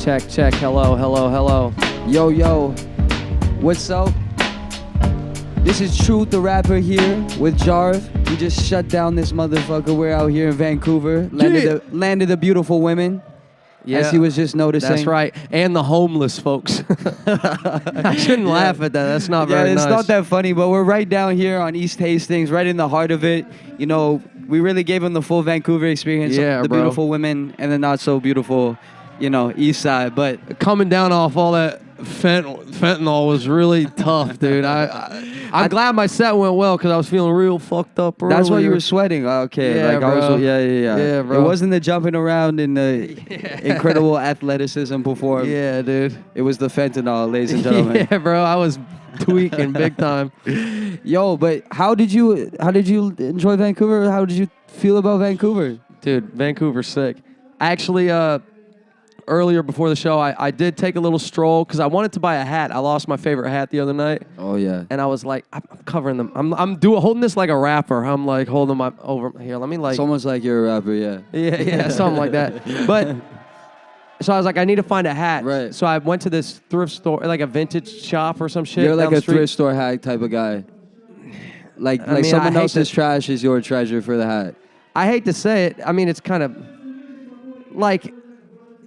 Check, check. Hello, hello, hello. Yo, yo. What's up? This is Trewth The Rapper here with Jarv. We just shut down this motherfucker. We're out here in Vancouver. Landed the beautiful women. Yeah, as he was just noticing. That's right. And the homeless folks. I shouldn't laugh at that. That's not very nice. It's not that funny, but we're right down here on East Hastings, right in the heart of it. You know, we really gave them the full Vancouver experience. Yeah, the bro. beautiful women and the not so beautiful, you know, East Side. But coming down off all that fentanyl was really tough, dude. I'm glad my set went well because I was feeling real fucked up earlier. That's why you were sweating. Okay. Yeah, bro. Yeah, bro. It wasn't the jumping around and the incredible athleticism before. Yeah, dude. It was the fentanyl, ladies and gentlemen. Yeah, bro. I was tweaking big time. Yo, but how did you enjoy Vancouver? How did you feel about Vancouver? Dude, Vancouver's sick. Actually, earlier before the show, I did take a little stroll because I wanted to buy a hat. I lost my favorite hat the other night. Oh, yeah. And I was like, I'm covering them. I'm holding this like a rapper. I'm like holding my over here. Let me like. It's almost like you're a rapper, yeah. Yeah, something like that. But so I was like, I need to find a hat. Right. So I went to this thrift store, like a vintage shop or some shit. You're like a thrift store hat type of guy. Like someone else's trash is your treasure for the hat. I hate to say it. I mean, it's kind of like.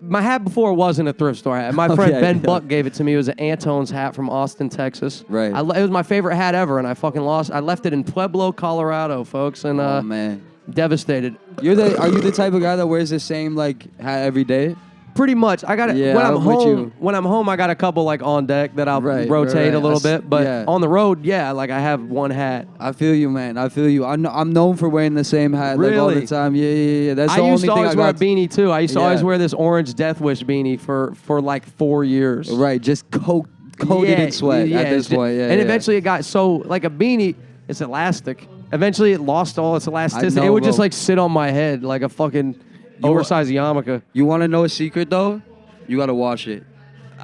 My hat before wasn't a thrift store hat. My friend Ben Buck gave it to me. It was an Antone's hat from Austin, Texas. Right. It was my favorite hat ever, and I fucking lost. I left it in Pueblo, Colorado, folks, and oh man, devastated. Are you the type of guy that wears the same like hat every day? Pretty much. I got it. Yeah, when I'm home, I got a couple like on deck that I'll rotate a little bit. But on the road, like I have one hat. I feel you, man. I feel you. I'm known for wearing the same hat like all the time. Yeah. That's the only thing I used to always wear a beanie too. I used to always wear this orange Death Wish beanie for like 4 years. Right, just coated in sweat at this point. Yeah, and eventually it got so like a beanie. It's elastic. Eventually it lost all its elasticity. It would just like sit on my head like a fucking oversized yarmulke. You want to know a secret though? You gotta wash it.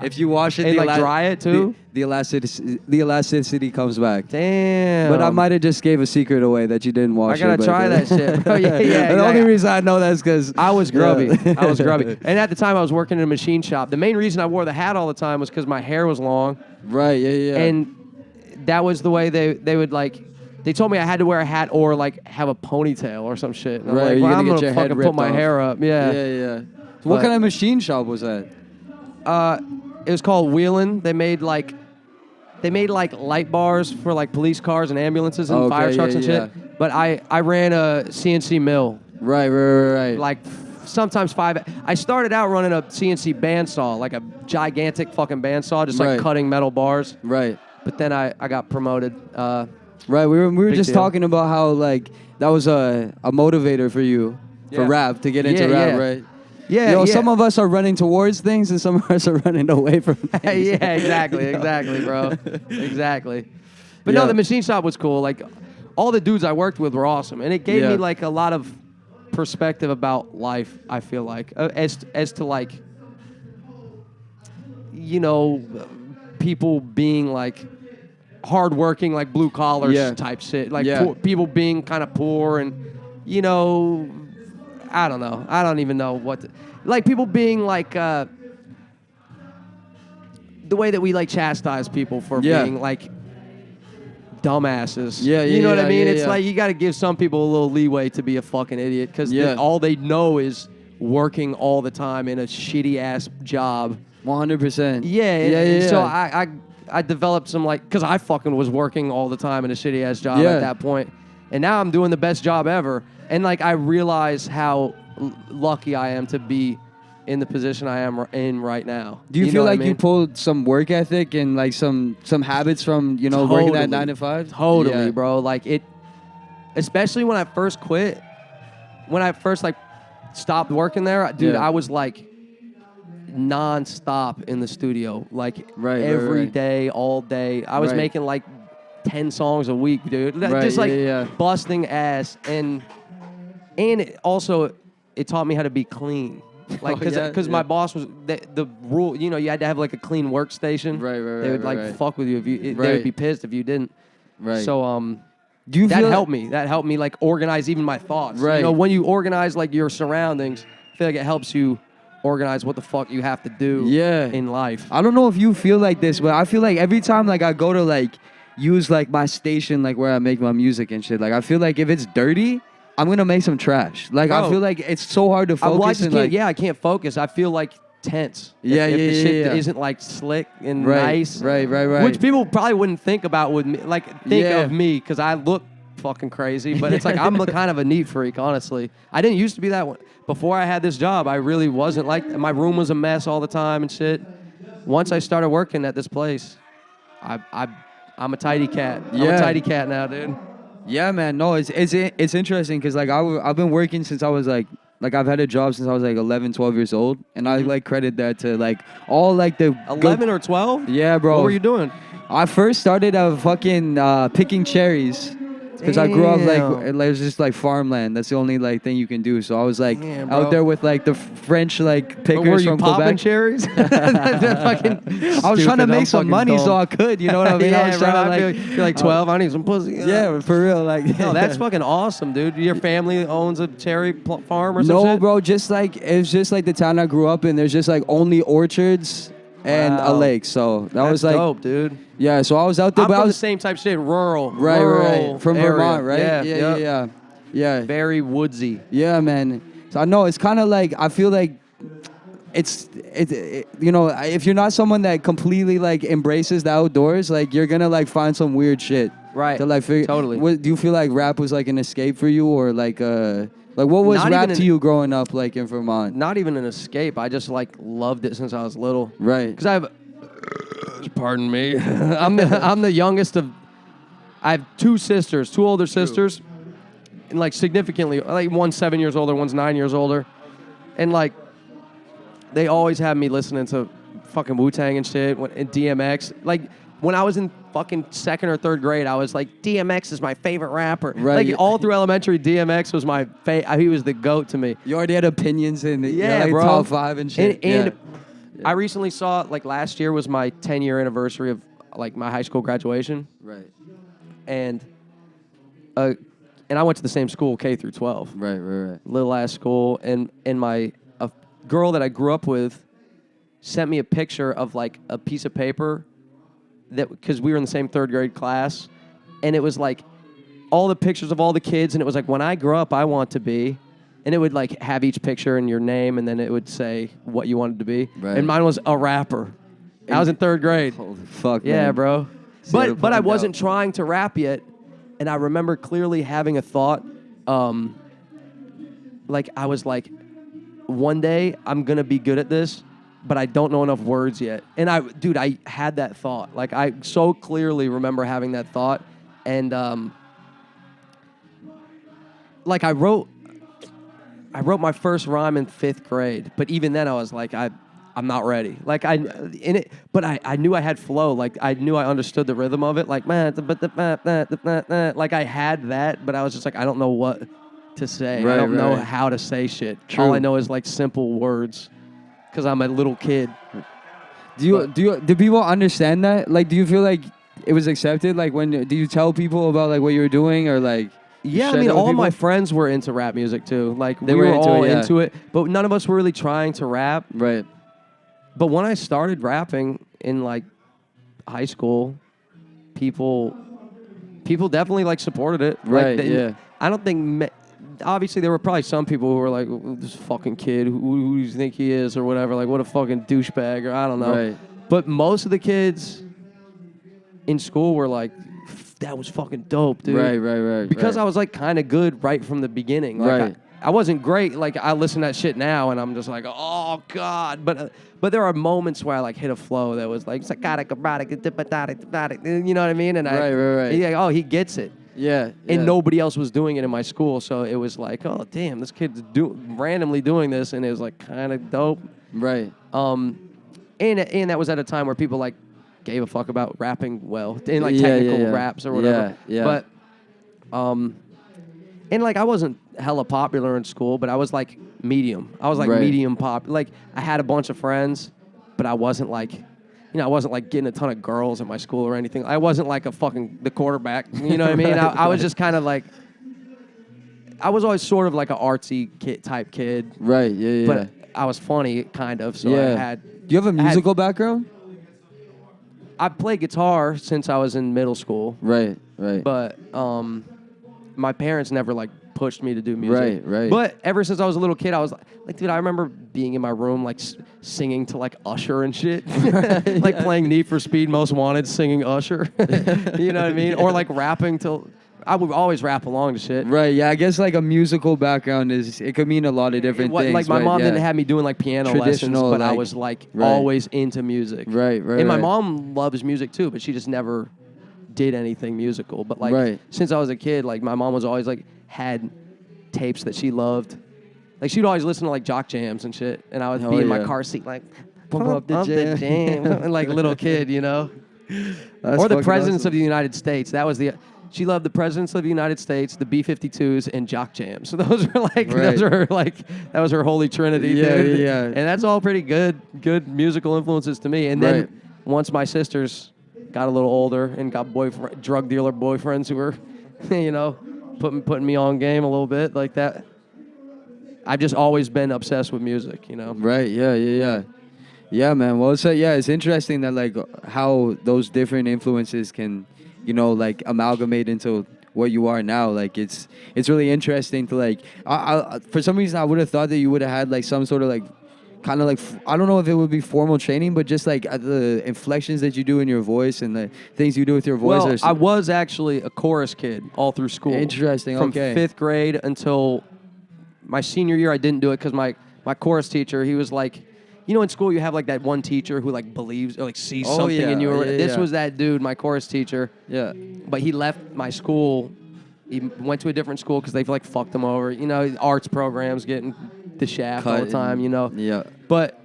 If you wash it, and like dry it too, the elasticity comes back. Damn. But I might have just gave a secret away that you didn't wash. I gotta try that shit, bro. Yeah. The only reason I know that is because I was grubby. I was grubby. And at the time, I was working in a machine shop. The main reason I wore the hat all the time was because my hair was long. Right. Yeah. And that was the way they would like. They told me I had to wear a hat or like have a ponytail or some shit. And I'm like, well, I'm gonna fucking put my hair up. Yeah. So what kind of machine shop was that? It was called Wheelin'. They made like light bars for like police cars and ambulances and fire trucks and shit. But I ran a CNC mill. Right. Like sometimes 5. I started out running a CNC bandsaw, like a gigantic fucking bandsaw, just like cutting metal bars. Right. But then I got promoted. Right, we were just talking about how like that was a motivator for you for rap to get into rap, right? Yeah, some of us are running towards things and some of us are running away from things. Yeah, exactly, bro, exactly. But no, the machine shop was cool. Like all the dudes I worked with were awesome, and it gave me like a lot of perspective about life. I feel like as to like people being like. Hardworking, like blue collar type shit, like people being kind of poor and, I don't know. I don't even know what, like people being like, the way that we like chastise people for being like dumbasses. You know what I mean? It's like you got to give some people a little leeway to be a fucking idiot because all they know is working all the time in a shitty ass job. 100%. Yeah. So I developed some like, because I fucking was working all the time in a shitty ass job at that point. And now I'm doing the best job ever. And like, I realize how lucky I am to be in the position I am in right now. Do you feel like you pulled some work ethic and like some habits from, working that 9 to 5? Totally, bro. Like it, especially when I first quit, when I first like stopped working there, dude, I was like, non-stop in the studio, like every day, all day. I was making like 10 songs a week, dude. Just like busting ass, and it also taught me how to be clean. Like because my boss was the rule. You had to have like a clean workstation. Right. They would like fuck with you if you. They would be pissed if you didn't. Right. So that helped me. That helped me like organize even my thoughts. Right. When you organize like your surroundings, I feel like it helps you organize what the fuck you have to do in life. I don't know if you feel like this, but I feel like every time like I go to like use like my station like where I make my music and shit, like I feel like if it's dirty, I'm gonna make some trash. Like I feel like it's so hard to focus. I can't focus. I feel like tense. If the shit isn't like slick and nice. Right. Which people probably wouldn't think about with me. Like think of me because I look fucking crazy, but it's like I'm kind of a neat freak, honestly. I didn't used to be that one. Before I had this job, I really wasn't like my room was a mess all the time and shit. Once I started working at this place, I'm a tidy cat. I'm a tidy cat now, dude. Yeah, man. No, it's interesting because like I've been working since I was like I've had a job since I was like 11, 12 years old, and I like credit that to like all like the 11 or 12? Yeah, bro. What were you doing? I first started fucking picking cherries. Because I grew up like it was just like farmland. That's the only like thing you can do. So I was like out there with like the French like pickers from Quebec. Cherries? I was trying to make some money so I could. You know what I mean? I was trying to like you're like 12. I need some pussy. Yeah, for real. Like no, that's fucking awesome, dude. Your family owns a cherry farm or something? No, bro. Just like it's just like the town I grew up in. There's just like only orchards and a lake. So that was like dope, dude. Yeah, so I was out there, but I was the same type of shit, rural. Right. From area. Vermont, right? Yeah. Very woodsy. Yeah, man. So I know it's kind of like I feel like it's you know, if you're not someone that completely like embraces the outdoors, like you're gonna like find some weird shit. Right. To like figure. Totally. Do you feel like rap was like an escape for you, or like what was rap to you growing up like in Vermont? Not even an escape. I just like loved it since I was little. Right. Because I have. Pardon me. I'm the youngest of. I have two older sisters, and like significantly, like one's 7 years older, one's 9 years older, and like they always have me listening to fucking Wu-Tang and shit and DMX. Like when I was in fucking second or third grade, I was like, DMX is my favorite rapper. Right. Like all through elementary, DMX was my he was the GOAT to me. You already had opinions in it. Yeah, like bro. Top 5 and shit. And I recently saw, like last year was my 10-year anniversary of like my high school graduation. Right. And I went to the same school, K through 12. Right. Little ass school. And my a girl that I grew up with sent me a picture of like a piece of paper because we were in the same third grade class. And it was like all the pictures of all the kids. And it was like, when I grow up, I want to be. And it would like have each picture and your name, and then it would say what you wanted to be. Right. And mine was a rapper. I was in third grade. Holy fuck, yeah, man. bro. But I wasn't trying to rap yet, and I remember clearly having a thought. Like I was like, one day I'm gonna be good at this, but I don't know enough words yet. And I had that thought. Like I so clearly remember having that thought, and like I wrote my first rhyme in 5th grade, but even then I was like, I'm not ready. Like but I knew I had flow. Like I knew I understood the rhythm of it. Like like I had that, but I was just like, I don't know what to say. I don't know how to say shit. True. All I know is like simple words, because I'm a little kid. Do people understand that? Like, do you feel like it was accepted? Like do you tell people about like what you were doing, or like? Yeah, I mean, all my friends were into rap music too. Like we were all into it, but none of us were really trying to rap. Right. But when I started rapping in like high school, people definitely like supported it. Right. Like, I don't think. Obviously, there were probably some people who were like, "This fucking kid, who do you think he is, or whatever? Like, what a fucking douchebag, or I don't know." Right. But most of the kids in school were like, that was fucking dope, dude. Right. Because I was like kind of good right from the beginning. Like, I wasn't great. Like I listen to that shit now and I'm just like, oh God. But there are moments where I like hit a flow that was like, psychotic, erotic, you know what I mean? And right. Yeah, oh, he gets it. Yeah. And nobody else was doing it in my school, so it was like, oh damn, this kid's randomly doing this, and it was like kind of dope. Right. And that was at a time where people like gave a fuck about rapping well in like technical raps or whatever. Yeah. But and like I wasn't hella popular in school, but I was like medium. I was like medium pop. Like I had a bunch of friends, but I wasn't like, I wasn't like getting a ton of girls at my school or anything. I wasn't like the quarterback. You know what I mean? I was just kind of like, I was always sort of like an artsy type kid. Right. Yeah. But I was funny, kind of. So Do you have a musical background? I played guitar since I was in middle school. Right. But my parents never like pushed me to do music. Right. But ever since I was a little kid, I was like, dude, I remember being in my room like singing to like Usher and shit, like playing Need for Speed Most Wanted, singing Usher. You know what I mean? Or like rapping till. I would always rap along to shit. Right, yeah, I guess like a musical background it could mean a lot of different things. Like my mom didn't have me doing like piano lessons, but I was like always into music. Right. And my mom loves music too, but she just never did anything musical. But like since I was a kid, like my mom was always like had tapes that she loved. Like she'd always listen to like jock jams and shit, and I would be in my car seat like pump up the jam, like a little kid, you know. Or the presidents of the United States. That was she loved the presidents of the United States, the B-52s, and jock jams. So those were like that was her holy trinity. Dude. Yeah. And that's all pretty good musical influences to me. And then once my sisters got a little older and got drug dealer boyfriends who were, you know, putting me on game a little bit like that. I've just always been obsessed with music, you know. Right. Yeah. Yeah, man. Well, it's interesting that like how those different influences can, you know, like amalgamate into what you are now. Like it's really interesting to like. I for some reason I would have thought that you would have had like some sort of like kind of like I don't know if it would be formal training, but just like the inflections that you do in your voice and the things you do with your voice. Well, I was actually a chorus kid all through school. Interesting. From 5th grade until my senior year, I didn't do it because my chorus teacher, he was like, you know, in school you have like that one teacher who like believes or like sees something in you. This was that dude, my chorus teacher. Yeah. But he left my school. He went to a different school because they've like fucked him over. You know, arts programs getting the shaft all the time. You know. Yeah. But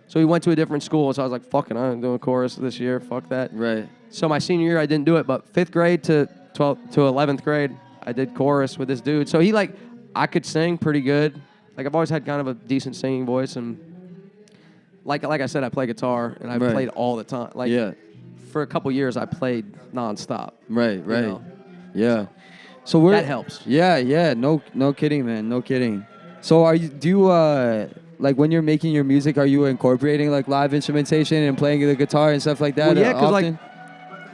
so he went to a different school. So I was like, fucking, I'm doing chorus this year. Fuck that. Right. So my senior year, I didn't do it. But 5th grade to 12th to 11th grade, I did chorus with this dude. So he like, I could sing pretty good. Like I've always had kind of a decent singing voice and. Like I said, I play guitar, and I played all the time. Like, for a couple years, I played nonstop. Right. You know? Yeah. So that helps. Yeah. No kidding, man. No kidding. So like when you're making your music, are you incorporating like live instrumentation and playing the guitar and stuff like that? Well, yeah, because like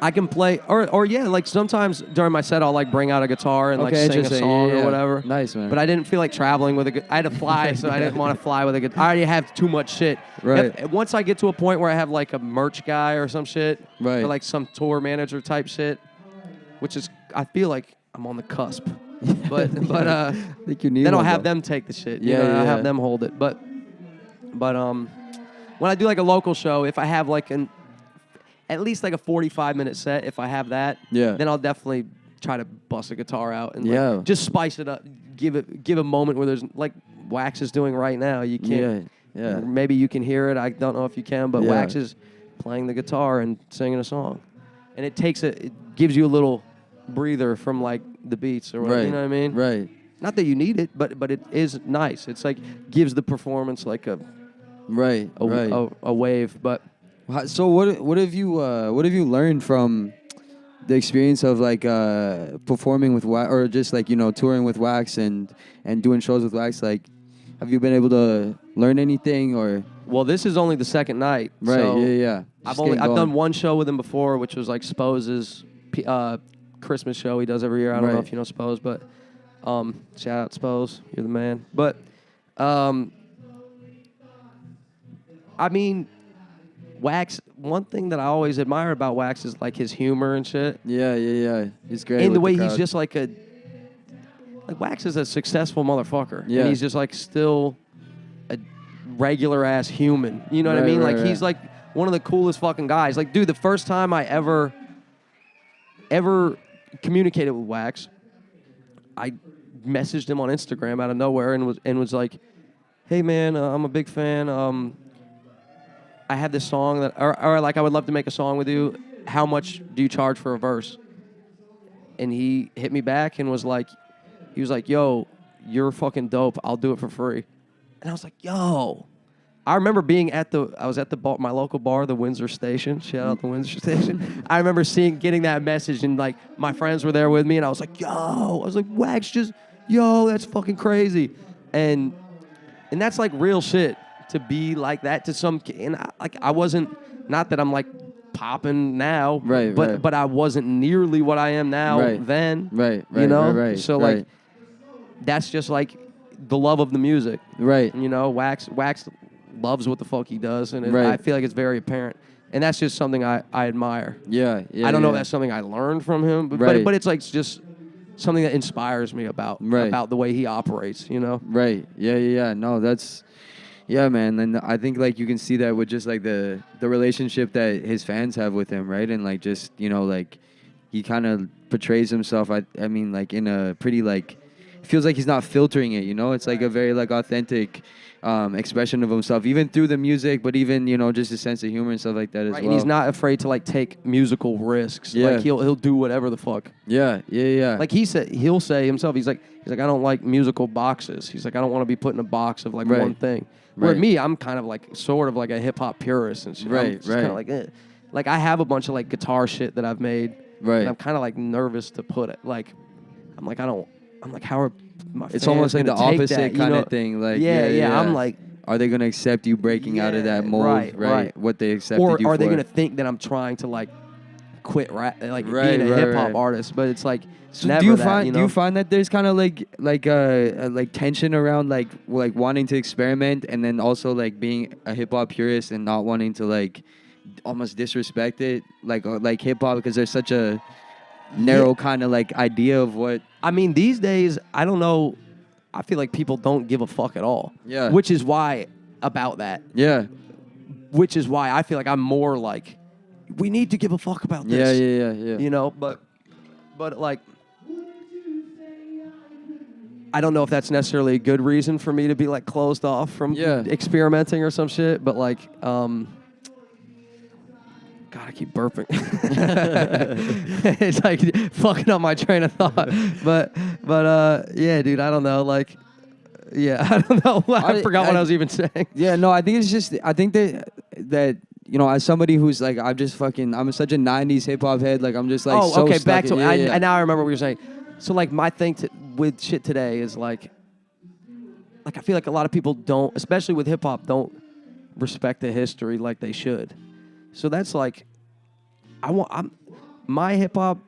I can play, or like sometimes during my set I'll like bring out a guitar and like sing a song or whatever. Nice, man. But I didn't feel like traveling with I had to fly, so I didn't want to fly with a guitar. I already have too much shit. Right. Once I get to a point where I have like a merch guy or some shit, or like some tour manager type shit, which is I feel like I'm on the cusp. But I think you need then I'll have them take the shit. I'll have them hold it. But when I do like a local show, if I have like at least like a 45-minute set, if I have that, then I'll definitely try to bust a guitar out and like, just spice it up. Give a moment where there's like Wax is doing right now. You can't. Yeah. Maybe you can hear it. I don't know if you can, but Wax is playing the guitar and singing a song, and it gives you a little breather from like the beats or whatever. You know what I mean? Right. Not that you need it, but it is nice. It's like gives the performance like a wave, but. So what have you learned from the experience of like performing with Wax or just like, you know, touring with Wax and doing shows with Wax? Like, have you been able to learn anything or? Well, this is only the second night. Right. So I've done one show with him before, which was like Spose's Christmas show he does every year. I don't know if you know Spose, but shout out Spose, you're the man. But I mean. Wax, one thing that I always admire about Wax is like his humor and shit. Yeah. He's great. And the way he's just like Wax is a successful motherfucker. Yeah. And he's just like still a regular ass human. You know what I mean? Like he's like one of the coolest fucking guys. Like, dude, the first time I ever communicated with Wax, I messaged him on Instagram out of nowhere and was like, hey man, I'm a big fan. I have this song that, or like I would love to make a song with you. How much do you charge for a verse? And he hit me back and was like, yo, you're fucking dope. I'll do it for free. And I was like, yo. I remember being I was at the bar, my local bar, the Windsor Station. Shout out the Windsor Station. I remember getting that message and like my friends were there with me and I was like, yo. I was like, Wax, that's fucking crazy. And that's like real shit. to be like that to some kid. And I wasn't, not that I'm like popping now, but I wasn't nearly what I am now then. You know? So like, that's just like the love of the music. You know, Wax loves what the fuck he does, and I feel like it's very apparent. And that's just something I admire. I don't know if that's something I learned from him, but it's like just something that inspires me about the way he operates, you know? No, that's... Yeah, man, and I think like you can see that with just like the relationship that his fans have with him, right? And like just, you know, like he kind of portrays himself, I mean, like in a pretty like, it feels like he's not filtering it, you know? It's like a very like authentic expression of himself, even through the music, but even, you know, just a sense of humor and stuff like that as well. And he's not afraid to like take musical risks. Like he'll do whatever the fuck. Like he'll say himself, he's like I don't like musical boxes. He's like, I don't want to be put in a box of like one thing. Where me, I'm kind of like sort of like a hip hop purist and shit. I'm just kind of like, like I have a bunch of like guitar shit that I've made. And I'm kind of like nervous to put it. Like, I'm like, how are my fans? It's almost like the opposite kind of thing. Like, I'm like, are they gonna accept you breaking out of that mold? Right. What they accepted you for? Or are they gonna think that I'm trying to like quit rap, like being a hip hop artist? But it's like, so do you find that there's kind of like tension around like wanting to experiment and then also like being a hip hop purist and not wanting to like almost disrespect it like hip hop because there's such a narrow kind of like idea of what I mean these days? I don't know. I feel like people don't give a fuck at all. Which is why about that. Which is why I feel like I'm more like we need to give a fuck about this. You know, but like I don't know if that's necessarily a good reason for me to be like closed off from experimenting or some shit, but like God, I keep burping. It's like fucking up my train of thought. But yeah, dude, I don't know. Like, I don't know. I forgot what I was even saying. I think it's just I think that you know, as somebody who's like, I'm such a 90s hip hop head. Like, I'm just like, back to, and now I remember what you're saying. So, like, my thing with shit today is like, I feel like a lot of people don't, especially with hip hop, don't respect the history like they should. So that's like, my hip hop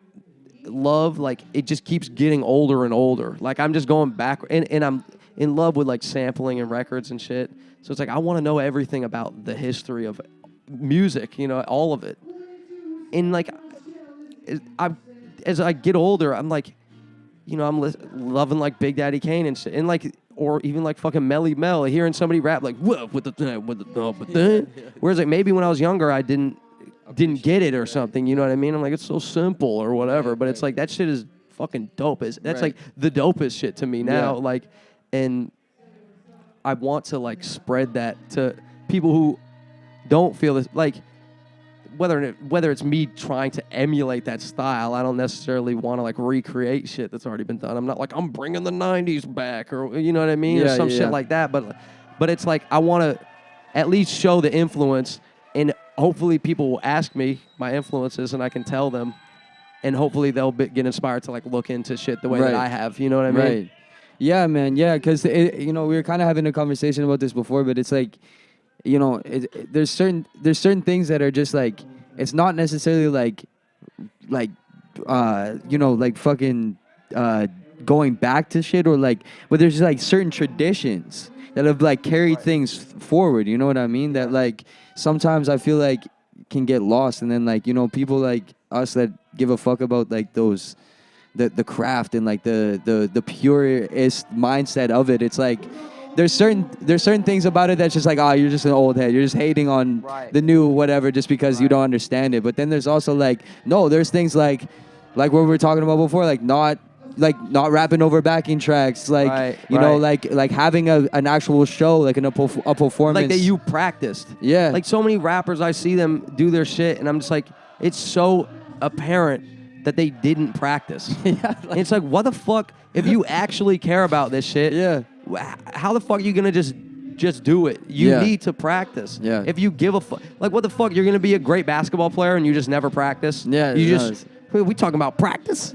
love, like, it just keeps getting older and older. Like, I'm just going back, and I'm in love with like sampling and records and shit. So it's like, I want to know everything about the history of music, you know, all of it. And like, as I get older, I'm like, you know, I'm loving like Big Daddy Kane and shit, and like, or even like fucking Melly Mel, hearing somebody rap like whoa with the whereas like maybe when I was younger I didn't get it or something, you know what I mean? I'm like, it's so simple or whatever, but it's like that shit is fucking dope. That's like the dopest shit to me now. Like, and I want to like spread that to people who don't feel this, like whether it's me trying to emulate that style. I don't necessarily want to like recreate shit that's already been done. I'm not like, I'm bringing the 90s back, or you know what I mean, or some shit like that. But it's like, I want to at least show the influence, and hopefully people will ask me my influences and I can tell them, and hopefully they'll get inspired to like look into shit the way that I have, you know what I mean? Yeah, man. Yeah, because you know, we were kind of having a conversation about this before, but it's like, you know, there's certain things that are just like, it's not necessarily like you know, like fucking going back to shit, or like, but there's like certain traditions that have like carried things forward, you know what I mean? That like sometimes I feel like can get lost, and then like, you know, people like us that give a fuck about like those the craft and like the purest mindset of it. It's like there's certain things about it that's just like, you're just an old head. You're just hating on the new whatever just because you don't understand it. But then there's also like, no, there's things like what we were talking about before, like not rapping over backing tracks, like you know, like having an actual show, like a performance, like that you practiced. Yeah, like so many rappers, I see them do their shit, and I'm just like, it's so apparent that they didn't practice. And it's like, what the fuck? If you actually care about this shit, how the fuck are you gonna just do it? You need to practice. If you give a fuck, like, what the fuck? You're gonna be a great basketball player and you just never practice? We talking about practice?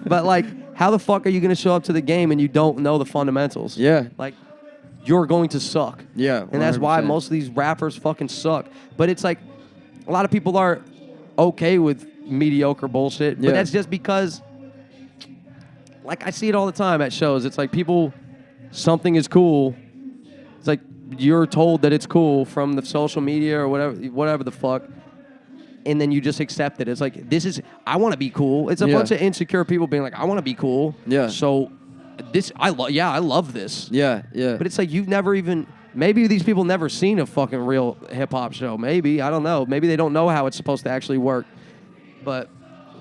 But like, how the fuck are you gonna show up to the game and you don't know the fundamentals? Like, you're going to suck. Yeah, 100%. And that's why most of these rappers fucking suck. But it's like, a lot of people are okay with mediocre bullshit. But that's just because, like, I see it all the time at shows. It's like something is cool. It's like you're told that it's cool from the social media or whatever the fuck. And then you just accept it. It's like, I want to be cool. It's a bunch of insecure people being like, I want to be cool. Yeah. So I love this. Yeah. But it's like, you've never even, maybe these people never seen a fucking real hip hop show. Maybe, I don't know. Maybe they don't know how it's supposed to actually work. But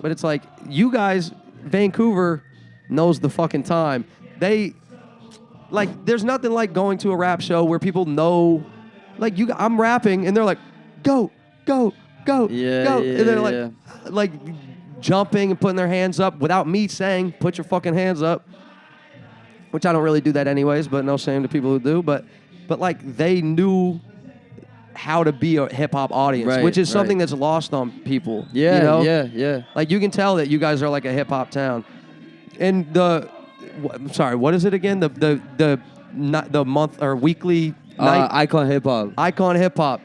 it's like, you guys, Vancouver knows the fucking time. There's nothing like going to a rap show where people know, like, I'm rapping and they're like, go. Yeah. And they're like jumping and putting their hands up without me saying, put your fucking hands up. Which I don't really do that anyways, but no shame to people who do. But like, they knew how to be a hip hop audience, which is something that's lost on people. Yeah, you know? Yeah. Like, you can tell that you guys are like a hip hop town. And what is it again? The month or weekly night? Icon Hip Hop. Icon Hip Hop.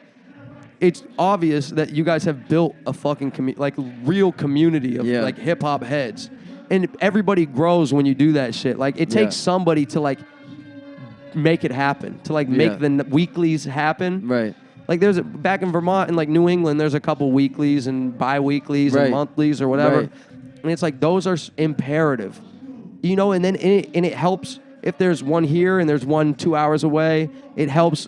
It's obvious that you guys have built a fucking real community of like hip hop heads, and everybody grows when you do that shit. Like, it takes somebody to like make it happen, to like make the weeklies happen. Right. Like, back in Vermont and like New England, there's a couple weeklies and bi-weeklies and monthlies or whatever, and it's like those are imperative, you know. And then it helps if there's one here and there's one 2 hours away. It helps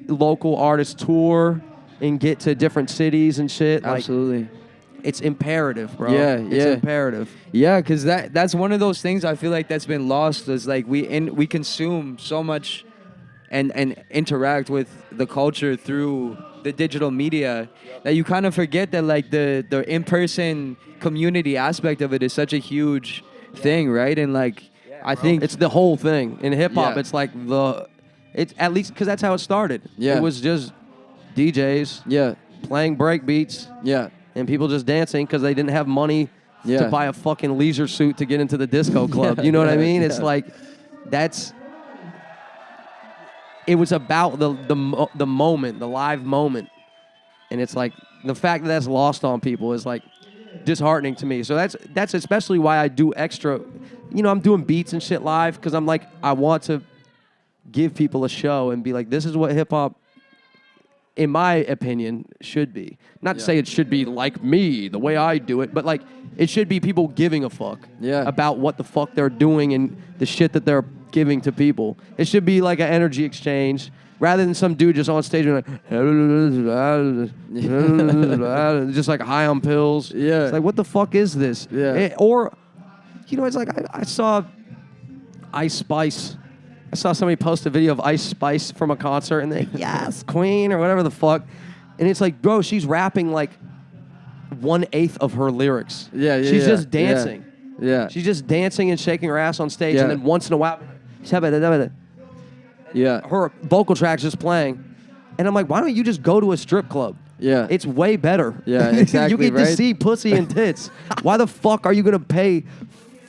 local artists tour and get to different cities and shit. Absolutely. Like, it's imperative, bro. It's imperative. Yeah, because that's one of those things I feel like that's been lost, is like we consume so much and interact with the culture through the digital media that you kind of forget that like the in-person community aspect of it is such a huge thing, right? And like, I think it's the whole thing. In hip-hop, it's like it's at least because that's how it started. Yeah. It was just DJs playing break beats and people just dancing because they didn't have money to buy a fucking leisure suit to get into the disco club. You know what I mean? It's like, it was about the moment, the live moment. And it's like, the fact that that's lost on people is like disheartening to me. So that's especially why I do extra, you know, I'm doing beats and shit live because I'm like, I want to give people a show and be like, this is what hip hop, in my opinion, should be. Not to say it should be like me, the way I do it, but like, it should be people giving a fuck about what the fuck they're doing and the shit that they're giving to people. It should be like an energy exchange rather than some dude just on stage and like, just like high on pills. Yeah. It's like, what the fuck is this? Yeah. Or, you know, it's like, I saw Ice Spice. I saw somebody post a video of Ice Spice from a concert, and they're like, yes, queen, or whatever the fuck. And it's like, bro, she's rapping like 1/8 of her lyrics. She's just dancing. Yeah. She's just dancing and shaking her ass on stage, and then once in a while, her vocal track's just playing. And I'm like, why don't you just go to a strip club? Yeah. It's way better. Yeah, exactly. You get to see pussy and tits. Why the fuck are you going to pay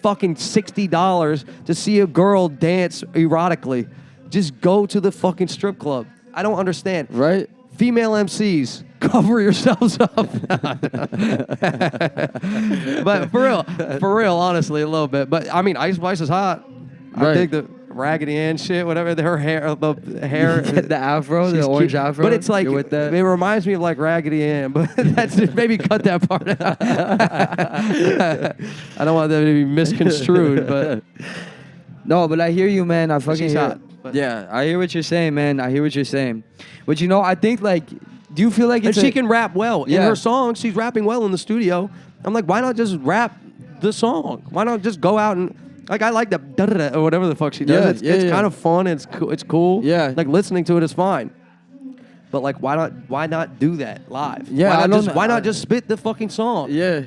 fucking $60 to see a girl dance erotically? Just go to the fucking strip club. I don't understand. Right? Female MCs, cover yourselves up. But for real, honestly, a little bit. But I mean, Ice Spice is hot. I dig the Raggedy Ann shit, whatever. Her hair, the afro, the orange cute. afro. But it's like, with that? it reminds me of like Raggedy Ann, but that's maybe cut that part out. I don't want that to be misconstrued, but no, but I hear you, man. I fucking hear. Hot, yeah, I hear what you're saying, man. I hear what you're saying. But you know, I think like, do you feel like it's she can rap well in Yeah. her songs? She's rapping well in the studio. I'm like, why not just rap the song? Why not just go out and like, I like the da-da-da or whatever the fuck she does. Yeah, It's yeah. kind of fun. It's cool. Yeah. Like, listening to it is fine. But like, why not do that live? Yeah, why not just spit the fucking song? Yeah.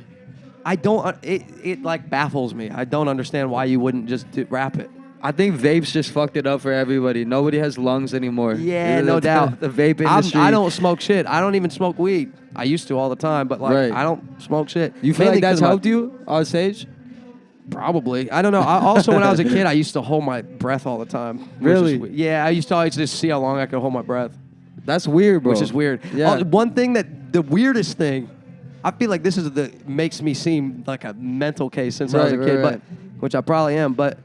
I don't. It like baffles me. I don't understand why you wouldn't just rap it. I think vapes just fucked it up for everybody. Nobody has lungs anymore. Yeah, no doubt. The vape industry. I don't smoke shit. I don't even smoke weed. I used to all the time, but like, Right. I don't smoke shit. You feel Mainly like that's 'cause helped you on stage? Probably. I don't know. Also, when I was a kid, I used to hold my breath all the time. Really? Yeah, I used to always just see how long I could hold my breath. That's weird, bro. Which is weird. Yeah. One thing the weirdest thing, I feel like this is makes me seem like a mental case since I was a kid, but which I probably am. But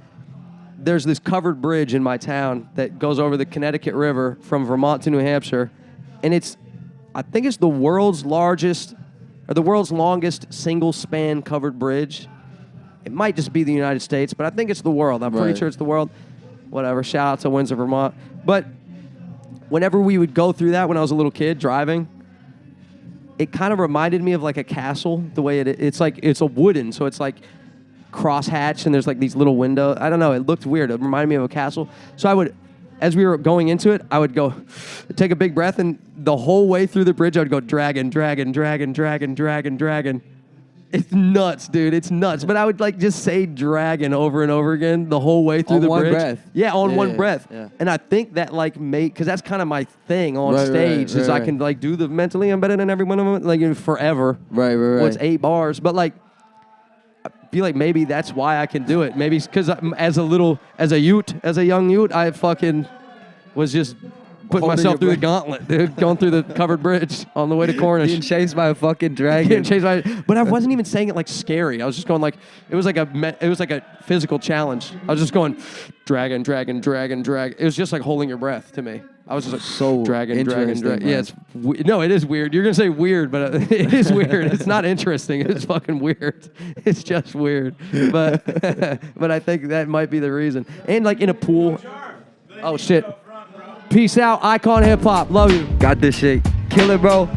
there's this covered bridge in my town that goes over the Connecticut River from Vermont to New Hampshire, and I think it's the world's largest or the world's longest single span covered bridge. It might just be the United States, but I think it's the world. I'm pretty sure it's the world. Whatever. Shout out to Windsor, Vermont. But whenever we would go through that when I was a little kid driving, it kind of reminded me of like a castle. The way it's like it's a wooden, so it's like crosshatched and there's like these little windows. I don't know. It looked weird. It reminded me of a castle. So I would, as we were going into it, I would go take a big breath, and the whole way through the bridge I would go dragon, dragon, dragon, dragon, dragon, dragon. It's nuts, dude. It's nuts. But I would like just say dragon over and over again the whole way through the bridge. On one breath. Yeah, on one breath. Yeah. And I think that like because that's kind of my thing on stage is I can like do the mentally embedded in every one of them like forever. Right. Well, it's 8 bars, but like I feel like maybe that's why I can do it. Maybe because as a young ute, I fucking was just putting myself through the gauntlet, dude, going through the covered bridge on the way to Cornish. Being chased by a fucking dragon. But I wasn't even saying it like scary. I was just going like, it was like a physical challenge. I was just going, dragon, dragon, dragon, dragon. It was just like holding your breath to me. I was just like, so dragon, dragon, dragon. Yeah, no, it is weird. You're going to say weird, but it is weird. It's not interesting. It's fucking weird. It's just weird. But but I think that might be the reason. And like in a pool. Oh, shit. Peace out, Icon Hip Hop. Love you. Got this shit. Kill it, bro.